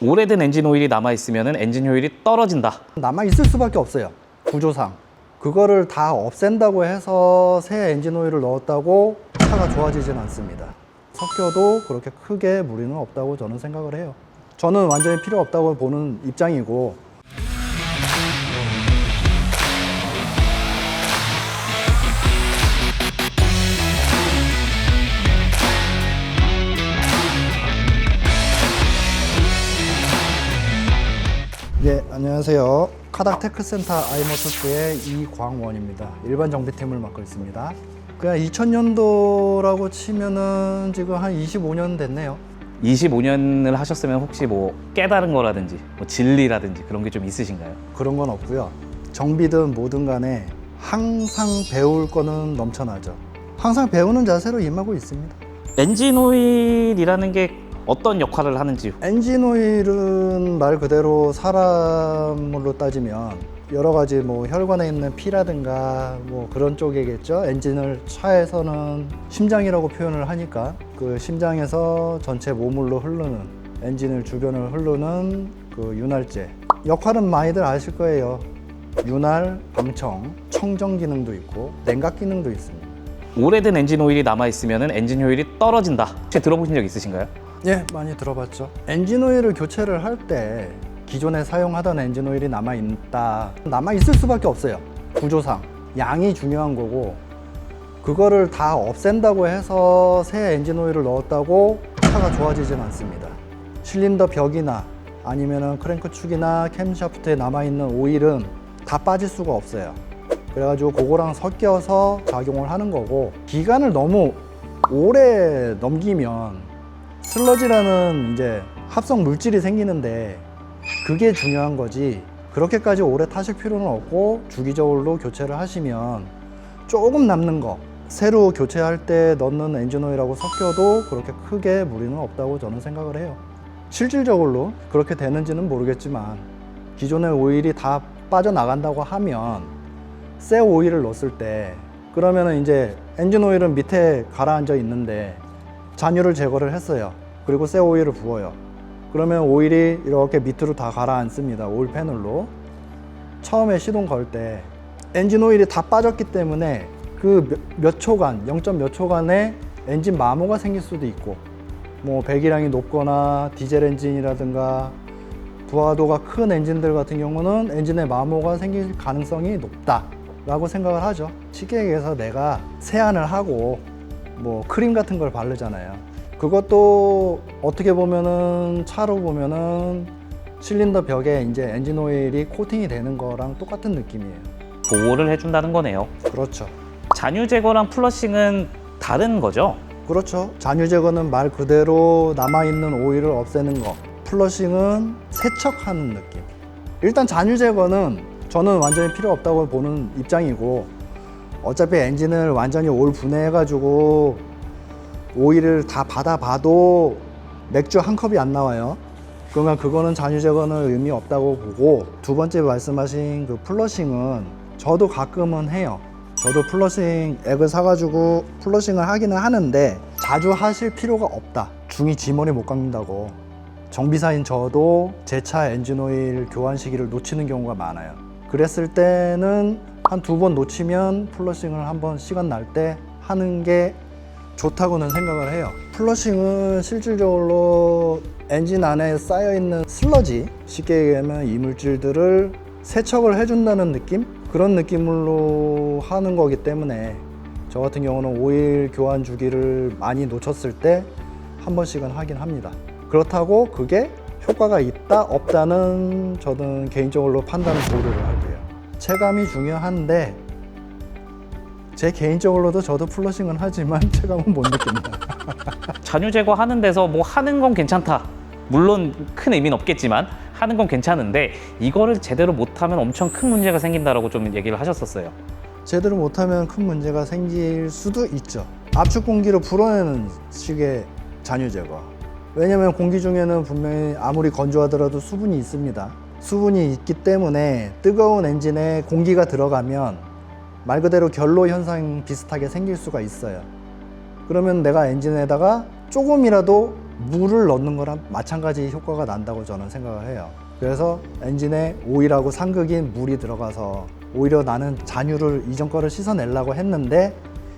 오래된 엔진 오일이 남아있으면 엔진 효율이 떨어진다. 남아있을 수밖에 없어요. 구조상. 그거를 다 없앤다고 해서 새 엔진 오일을 넣었다고 차가 좋아지진 않습니다. 섞여도 그렇게 크게 무리는 없다고 저는 생각을 해요. 저는 완전히 필요 없다고 보는 입장이고, 예, 안녕하세요. 카닥 테크센터 아이모터스의 이광원입니다. 일반 정비팀을 맡고 있습니다. 그냥 2000년도라고 치면은 지금 한 25년 됐네요. 25년을 하셨으면 혹시 뭐 깨달은 거라든지 뭐 진리라든지 그런 게 좀 있으신가요? 그런 건 없고요. 정비든 뭐든 간에 항상 배울 거는 넘쳐나죠. 항상 배우는 자세로 임하고 있습니다. 엔진 오일이라는 게 어떤 역할을 하는지. 엔진 오일은 말 그대로 사람으로 따지면 여러 가지 뭐 혈관에 있는 피라든가 뭐 그런 쪽이겠죠. 엔진을 차에서는 심장이라고 표현을 하니까 그 심장에서 전체 몸으로 흐르는, 엔진을 주변을 흐르는 그 윤활제 역할은 많이들 아실 거예요. 윤활, 방청, 청정 기능도 있고 냉각 기능도 있습니다. 오래된 엔진 오일이 남아있으면 엔진 효율이 떨어진다. 혹시 들어보신 적 있으신가요? 예, 많이 들어봤죠. 엔진 오일을 교체를 할 때 기존에 사용하던 엔진 오일이 남아있을 수밖에 없어요. 구조상. 양이 중요한 거고, 그거를 다 없앤다고 해서 새 엔진 오일을 넣었다고 차가 좋아지진 않습니다. 실린더 벽이나 아니면은 크랭크 축이나 캠샤프트에 남아있는 오일은 다 빠질 수가 없어요. 그래가지고 그거랑 섞여서 작용을 하는 거고, 기간을 너무 오래 넘기면 슬러지라는 이제 합성 물질이 생기는데 그게 중요한 거지, 그렇게까지 오래 타실 필요는 없고 주기적으로 교체를 하시면 조금 남는 거 새로 교체할 때 넣는 엔진 오일하고 섞여도 그렇게 크게 무리는 없다고 저는 생각을 해요. 실질적으로 그렇게 되는지는 모르겠지만 기존의 오일이 다 빠져나간다고 하면 새 오일을 넣었을 때, 그러면은 이제 엔진 오일은 밑에 가라앉아 있는데 잔유를 제거를 했어요. 그리고 새 오일을 부어요. 그러면 오일이 이렇게 밑으로 다 가라앉습니다. 오일 패널로. 처음에 시동 걸 때 엔진 오일이 다 빠졌기 때문에 그 몇 초간, 0. 몇 초간에 엔진 마모가 생길 수도 있고, 뭐 배기량이 높거나 디젤 엔진이라든가 부하도가 큰 엔진들 같은 경우는 엔진에 마모가 생길 가능성이 높다 라고 생각을 하죠. 쉽게 얘기해서 내가 세안을 하고 뭐 크림 같은 걸 바르잖아요. 그것도 어떻게 보면은 차로 보면은 실린더 벽에 이제 엔진 오일이 코팅이 되는 거랑 똑같은 느낌이에요. 보호를 해준다는 거네요. 그렇죠. 잔유 제거랑 플러싱은 다른 거죠? 그렇죠. 잔유 제거는 말 그대로 남아있는 오일을 없애는 거, 플러싱은 세척하는 느낌. 일단 잔유 제거는 저는 완전히 필요 없다고 보는 입장이고, 어차피 엔진을 완전히 올 분해해가지고 오일을 다 받아봐도 맥주 한 컵이 안 나와요. 그러면 그거는 잔유 제거는 의미 없다고 보고, 두 번째 말씀하신 그 플러싱은 저도 가끔은 해요. 저도 플러싱 액을 사가지고 플러싱을 하기는 하는데 자주 하실 필요가 없다. 중이 지머리 못 깎는다고. 정비사인 저도 제 차 엔진 오일 교환 시기를 놓치는 경우가 많아요. 그랬을 때는 한 2번 놓치면 플러싱을 한번 시간 날 때 하는 게 좋다고는 생각을 해요. 플러싱은 실질적으로 엔진 안에 쌓여있는 슬러지, 쉽게 얘기하면 이물질들을 세척을 해준다는 느낌? 그런 느낌으로 하는 거기 때문에 저 같은 경우는 오일 교환 주기를 많이 놓쳤을 때 한 번씩은 하긴 합니다. 그렇다고 그게 효과가 있다 없다는 저는 개인적으로 판단을 보류를 할게요. 체감이 중요한데 제 개인적으로도 저도 플러싱은 하지만 체감은 못 느낍니다. 잔유 제거하는 데서 뭐 하는 건 괜찮다. 물론 큰 의미는 없겠지만 하는 건 괜찮은데 이거를 제대로 못하면 엄청 큰 문제가 생긴다라고 좀 얘기를 하셨었어요. 제대로 못하면 큰 문제가 생길 수도 있죠. 압축 공기로 불어내는 식의 잔유 제거. 왜냐면 공기 중에는 분명히 아무리 건조하더라도 수분이 있습니다. 수분이 있기 때문에 뜨거운 엔진에 공기가 들어가면 말 그대로 결로 현상 비슷하게 생길 수가 있어요. 그러면 내가 엔진에다가 조금이라도 물을 넣는 거랑 마찬가지 효과가 난다고 저는 생각을 해요. 그래서 엔진에 오일하고 상극인 물이 들어가서 오히려 나는 잔유를 이전 거를 씻어내려고 했는데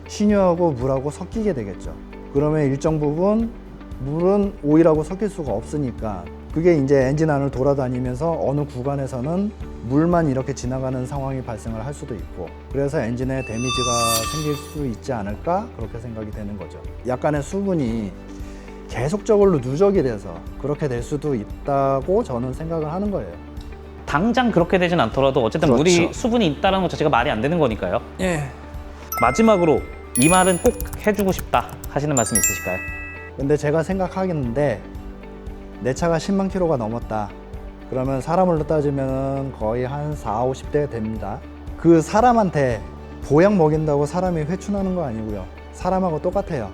신유하고 물하고 섞이게 되겠죠. 그러면 일정 부분 물은 오일하고 섞일 수가 없으니까 그게 이제 엔진 안을 돌아다니면서 어느 구간에서는 물만 이렇게 지나가는 상황이 발생을 할 수도 있고, 그래서 엔진에 데미지가 생길 수 있지 않을까 그렇게 생각이 되는 거죠. 약간의 수분이 계속적으로 누적이 돼서 그렇게 될 수도 있다고 저는 생각을 하는 거예요. 당장 그렇게 되진 않더라도 어쨌든 그렇죠. 물이 수분이 있다는 것 자체가 말이 안 되는 거니까요. 예. 마지막으로 이 말은 꼭 해주고 싶다 하시는 말씀 있으실까요? 근데 제가 생각하겠는데 내 차가 10만 킬로가 넘었다. 그러면 사람으로 따지면 거의 한 4, 50대 됩니다. 그 사람한테 보약 먹인다고 사람이 회춘하는 거 아니고요. 사람하고 똑같아요.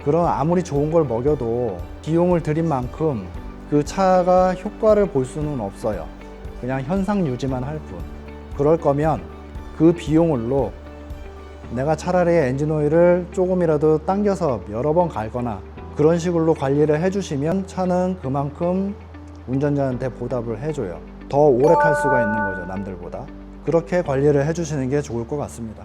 그럼 아무리 좋은 걸 먹여도 비용을 들인 만큼 그 차가 효과를 볼 수는 없어요. 그냥 현상 유지만 할 뿐. 그럴 거면 그 비용으로 내가 차라리 엔진 오일을 조금이라도 당겨서 여러 번 갈거나 그런 식으로 관리를 해주시면 차는 그만큼 운전자한테 보답을 해줘요. 더 오래 탈 수가 있는 거죠, 남들보다. 그렇게 관리를 해주시는 게 좋을 것 같습니다.